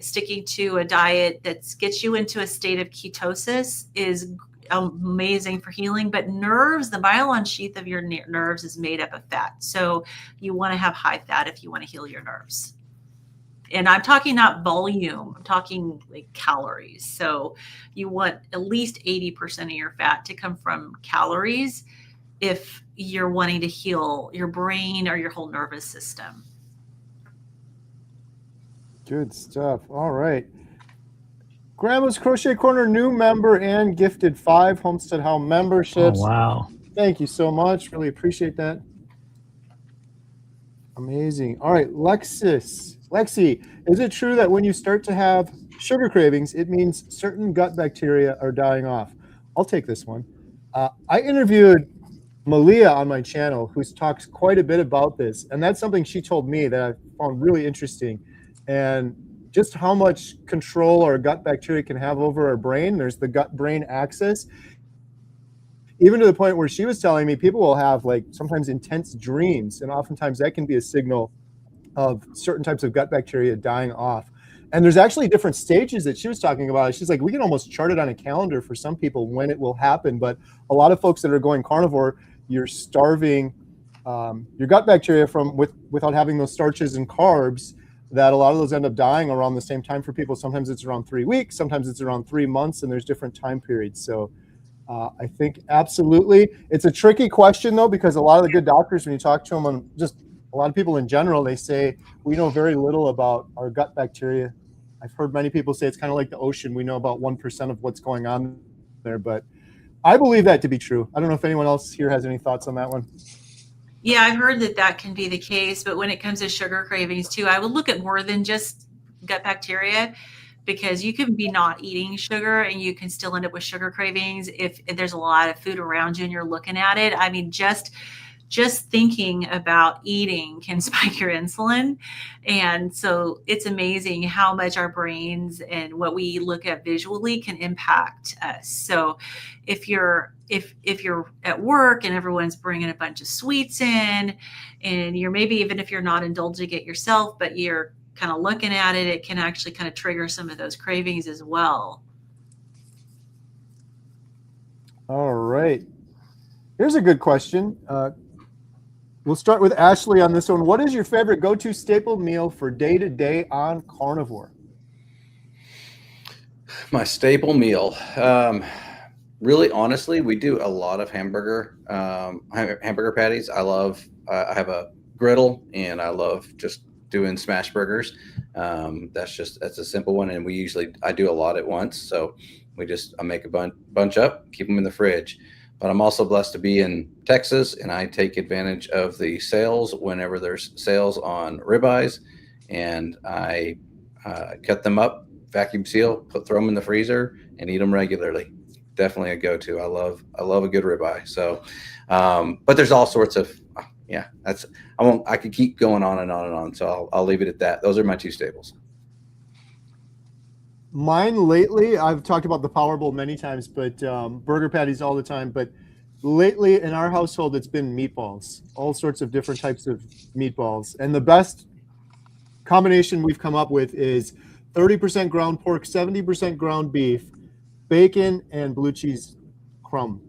Sticking to a diet that gets you into a state of ketosis is amazing for healing. But nerves, the myelin sheath of your nerves is made up of fat. So you want to have high fat if you want to heal your nerves. And I'm talking not volume, I'm talking like calories. So you want at least 80% of your fat to come from calories if you're wanting to heal your brain or your whole nervous system.
Good stuff. All right. Grandma's Crochet Corner new member and gifted 5 Homestead How memberships.
Oh, wow.
Thank you so much. Really appreciate that. Amazing. All right, Lexi, is it true that when you start to have sugar cravings, it means certain gut bacteria are dying off? I'll take this one. I interviewed Malia on my channel, who talks quite a bit about this, and that's something she told me that I found really interesting, and just how much control our gut bacteria can have over our brain. There's the gut-brain axis, even to the point where she was telling me people will have like sometimes intense dreams, and oftentimes that can be a signal of certain types of gut bacteria dying off. And there's actually different stages that she was talking about. She's like, we can almost chart it on a calendar for some people when it will happen. But a lot of folks that are going carnivore, you're starving your gut bacteria without having those starches and carbs, that a lot of those end up dying around the same time for people. Sometimes it's around 3 weeks, sometimes it's around 3 months, and there's different time periods. So I think absolutely. It's a tricky question though, because a lot of the good doctors, when you talk to them, on just a lot of people in general, they say we know very little about our gut bacteria. I've heard many people say it's kind of like the ocean. We know about 1% of what's going on there, but I believe that to be true. I don't know if anyone else here has any thoughts on that one.
Yeah, I've heard that can be the case, but when it comes to sugar cravings too, I would look at more than just gut bacteria, because you can be not eating sugar and you can still end up with sugar cravings if there's a lot of food around you and you're looking at it. I mean, just thinking about eating can spike your insulin. And so it's amazing how much our brains and what we look at visually can impact us. So if you're at work and everyone's bringing a bunch of sweets in, and you're maybe, even if you're not indulging it yourself, but you're kind of looking at it, it can actually kind of trigger some of those cravings as well.
All right. Here's a good question. We'll start with Ashley on this one. What is your favorite go-to staple meal for day-to-day on carnivore?
My staple meal. Really, honestly, we do a lot of hamburger patties. I have a griddle, and I love just doing smash burgers. That's a simple one, and I do a lot at once, so I make a bunch up, keep them in the fridge. But I'm also blessed to be in Texas, and I take advantage of the sales whenever there's sales on ribeyes, and I cut them up, vacuum seal, throw them in the freezer, and eat them regularly. Definitely a go-to. I love a good ribeye. So, but there's all sorts of I could keep going on and on and on. So I'll leave it at that. Those are my two staples.
Mine lately, I've talked about the Powerball many times, but burger patties all the time. But lately in our household, it's been meatballs, all sorts of different types of meatballs. And the best combination we've come up with is 30% ground pork, 70% ground beef, bacon, and blue cheese crumble.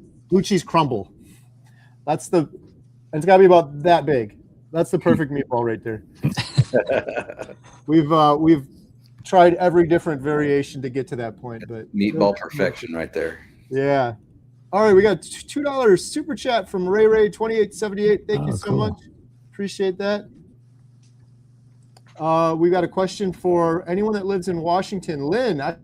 It's got to be about that big. That's the perfect meatball right there. We've tried every different variation to get to that point, but
meatball perfection right there.
Yeah. All right, we got $2 super chat from Ray 2878. Thank you so much. Appreciate that. We got a question for anyone that lives in Washington. Lynn, I've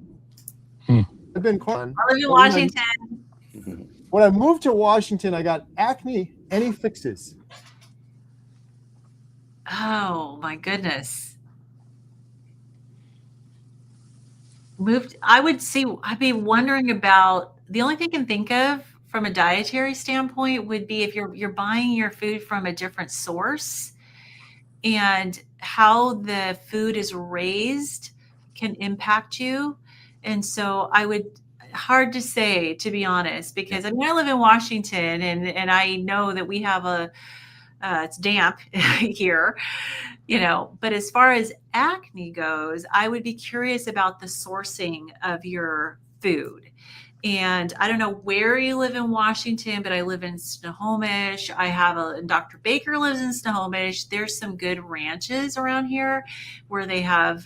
been calling.
I live in Washington.
When I moved to Washington, I got acne. Any fixes?
Oh my goodness. I'd be wondering about, the only thing I can think of from a dietary standpoint would be if you're buying your food from a different source, and how the food is raised can impact you. And so hard to say, to be honest, because I live in Washington, and I know that we have it's damp here, but as far as acne goes, I would be curious about the sourcing of your food. And I don't know where you live in Washington, but I live in Snohomish. Dr. Baker lives in Snohomish. There's some good ranches around here where they have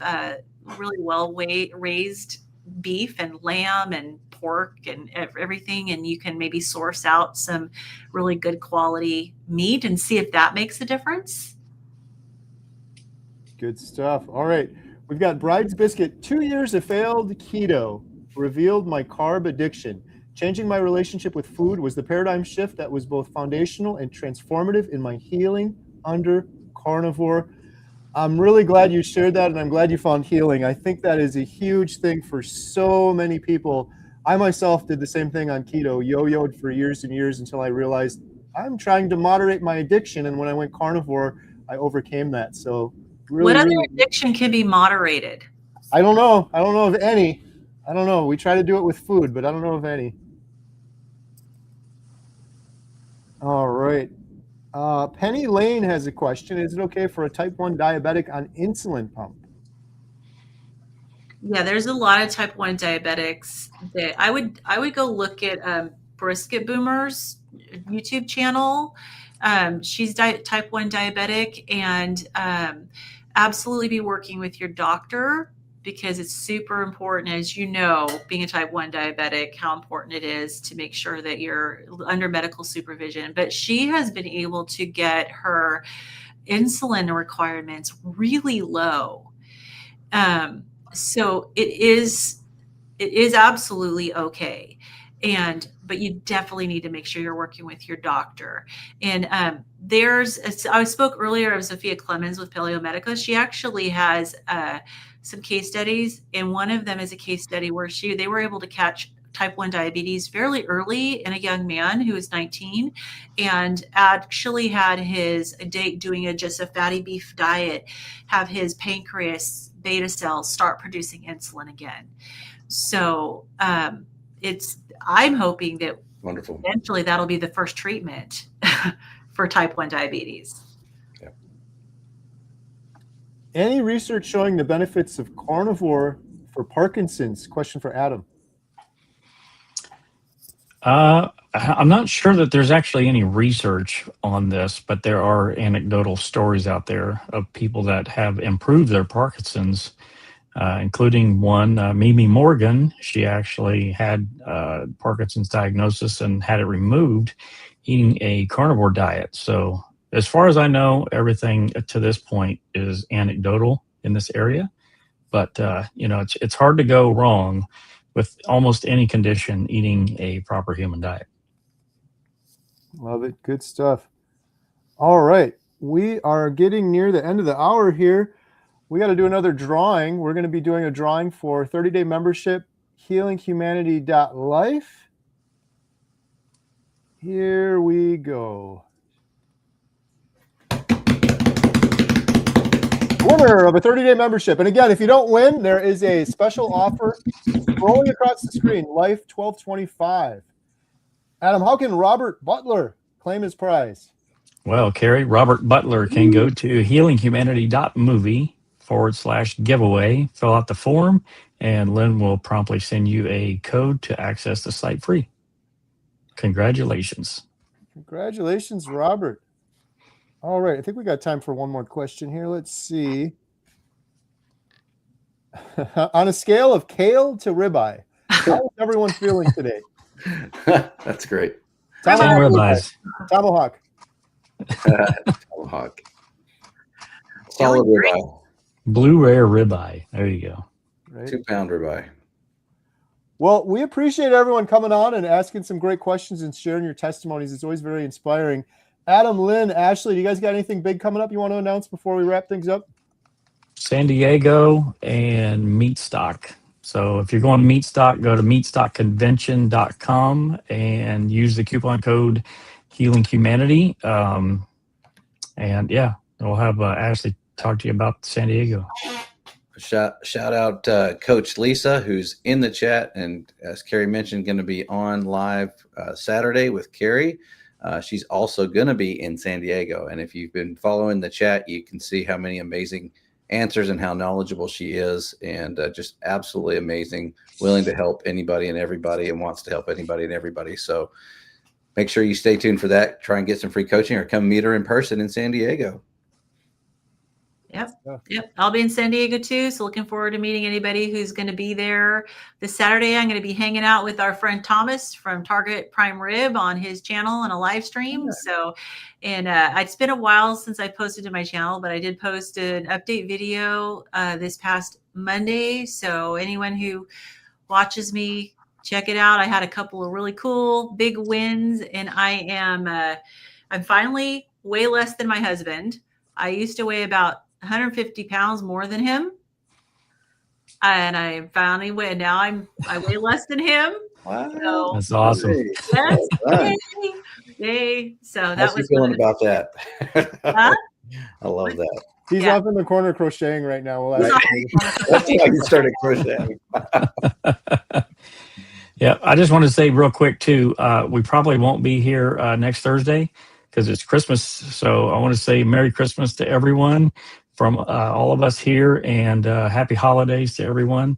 really well raised beef and lamb and pork and everything, and you can maybe source out some really good quality meat and see if that makes a difference.
Good stuff. All right, we've got Bride's Biscuit. 2 years of failed keto revealed my carb addiction. Changing my relationship with food was the paradigm shift that was both foundational and transformative in my healing under carnivore. I'm really glad you shared that, and I'm glad you found healing. I think that is a huge thing for so many people. I myself did the same thing on keto, yo-yoed for years and years until I realized I'm trying to moderate my addiction, and when I went carnivore, I overcame that. So really,
what other addiction can be moderated?
I don't know of any. I don't know. We try to do it with food, but I don't know of any. All right. Penny Lane has a question. Is it okay for a type 1 diabetic on insulin pump?
Yeah, there's a lot of type 1 diabetics that I would go look at Brisket Boomer's YouTube channel. She's type 1 diabetic, and absolutely be working with your doctor, because it's super important, as you know, being a type 1 diabetic, how important it is to make sure that you're under medical supervision. But she has been able to get her insulin requirements really low. So it is absolutely okay. But you definitely need to make sure you're working with your doctor. And I spoke earlier of Sophia Clemens with Paleo Medica. She actually has some case studies, and one of them is a case study where they were able to catch type 1 diabetes fairly early in a young man who was 19, and actually had doing just a fatty beef diet, have his pancreas beta cells start producing insulin again. So I'm hoping that
wonderful,
eventually that'll be the first treatment for type 1 diabetes.
Any research showing the benefits of carnivore for Parkinson's? Question for Adam.
I'm not sure that there's actually any research on this, but there are anecdotal stories out there of people that have improved their Parkinson's, including one, Mimi Morgan. She actually had Parkinson's diagnosis and had it removed eating a carnivore diet. So as far as I know, everything to this point is anecdotal in this area. But it's hard to go wrong with almost any condition eating a proper human diet.
Love it. Good stuff. All right. We are getting near the end of the hour here. We got to do another drawing. We're going to be doing a drawing for 30-day membership, healinghumanity.life. Here we go. Winner of a 30-day membership. And again, if you don't win, there is a special offer scrolling across the screen, Life 1225. Adam, how can Robert Butler claim his prize?
Well, Kerry, Robert Butler can go to healinghumanity.movie/giveaway, fill out the form, and Lynn will promptly send you a code to access the site free. Congratulations.
Congratulations, Robert. All right. I think we got time for one more question here. Let's see. On a scale of kale to ribeye, how is everyone feeling today?
That's great.
Ribeyes.
Tomahawk.
Tomahawk. Solid ribeye.
Blue rare ribeye. There you go.
Right.
2-pound ribeye.
Well, we appreciate everyone coming on and asking some great questions and sharing your testimonies. It's always very inspiring. Adam, Lynn, Ashley, do you guys got anything big coming up you want to announce before we wrap things up?
San Diego and Meatstock. So if you're going to Meatstock, go to meatstockconvention.com and use the coupon code Healing Humanity. And yeah, we'll have Ashley talk to you about San Diego.
Shout out Coach Lisa, who's in the chat, and as Kerry mentioned, going to be on live Saturday with Kerry. She's also going to be in San Diego, and if you've been following the chat, you can see how many amazing answers and how knowledgeable she is, and just absolutely amazing, willing to help anybody and everybody, and wants to help anybody and everybody. So make sure you stay tuned for that. Try and get some free coaching, or come meet her in person in San Diego.
Yep. I'll be in San Diego too. So looking forward to meeting anybody who's going to be there this Saturday. I'm going to be hanging out with our friend Thomas from Target Prime Rib on his channel on a live stream.
Yeah.
So, and it's been a while since I posted to my channel, but I did post an update video this past Monday. So anyone who watches me, check it out. I had a couple of really cool big wins, and I'm finally way less than my husband. I used to weigh about 150 pounds more than him, and I finally weigh. Now I weigh less than him.
Wow,
So,
That's awesome.
yes, yay. So that
How's
was
he feeling about that?
Huh?
I love that.
He's off in the corner crocheting right now. We'll ask him.
That's why you started crocheting.
Yeah, I just want to say real quick too, we probably won't be here next Thursday because it's Christmas. So I want to say Merry Christmas to everyone from all of us here, and happy holidays to everyone.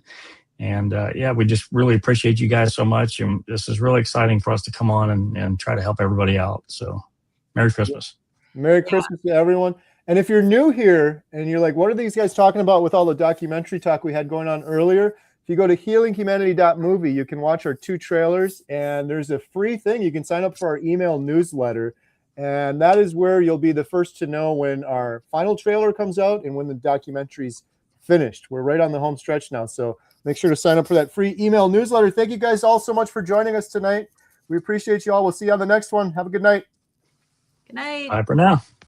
And yeah, we just really appreciate you guys so much. And this is really exciting for us to come on and try to help everybody out. So Merry Christmas.
Merry Christmas to everyone. And if you're new here and you're like, what are these guys talking about with all the documentary talk we had going on earlier? If you go to healinghumanity.movie, you can watch our 2 trailers, and there's a free thing. You can sign up for our email newsletter, and that is where you'll be the first to know when our final trailer comes out and when the documentary's finished. We're right on the home stretch now, so make sure to sign up for that free email newsletter. Thank you guys all so much for joining us tonight. We appreciate you all. We'll see you on the next one. Have a good night.
Good night.
Bye for now.